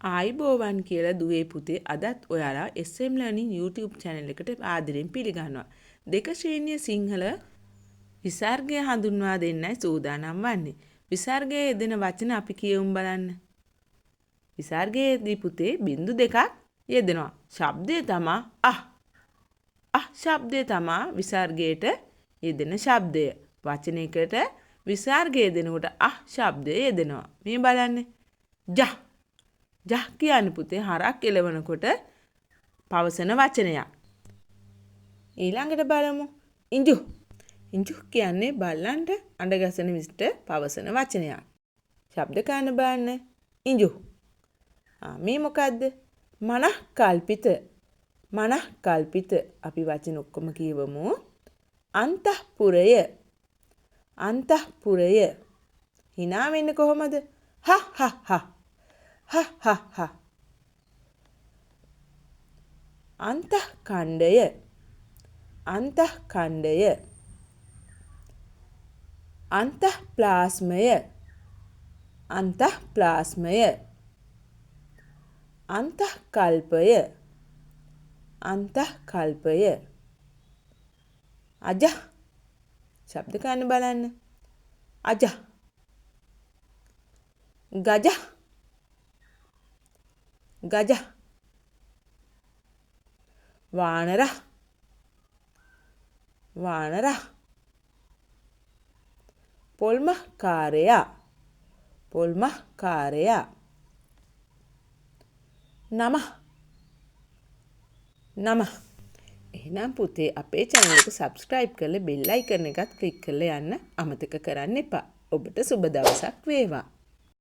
ආයිබෝවන් කියලා දුවේ පුතේ අදත් ඔයාලා SM Learning YouTube channel එකට ආදරෙන් පිළිගන්නවා. දෙක ශ්‍රේණිය සිංහල විසර්ගය හඳුන්වා දෙන්නයි සූදානම් වන්නේ. විසර්ගයේ යෙදෙන වචන අපි කියවමු බලන්න. විසර්ගයේදී පුතේ බිංදු දෙකක් යෙදෙනවා. ශබ්දය තමයි ශබ්දය තමයි විසර්ගයට යෙදෙන ශබ්දය. වචනයකට විසර්ගය දෙනකොට ශබ්දය යෙදෙනවා. මේ බලන්න. ජහ කියන්නේ පුතේ හරක් එලවනකොට පවසන වචනයක්. ඊළඟට බලමු ඉංජු කියන්නේ බල්ලන්ට අඬ ගැසෙන විට පවසන වචනයක්. ශබ්ද ගන්න බලන්න. ඉංජු. මේ මොකද්ද? මනක්කල්පිත. අපි වචන ඔක්කොම කියවමු. අන්තఃපුරය. hina වෙන්නේ කොහමද? හා. අන්තఃඛණ්ඩය. අන්තଃප්ලාස්මය. අන්තଃකල්පය. අජ. ශබ්ද ගන්න බලන්න. අජ. ගජ. වානර. පොල්මකාරයා. නම. එහෙනම් පුතේ අපේ channel එක subscribe කරලා bell icon එකත් click කරලා යන්න අමතක කරන්න එපා. ඔබට සුබ දවසක් වේවා.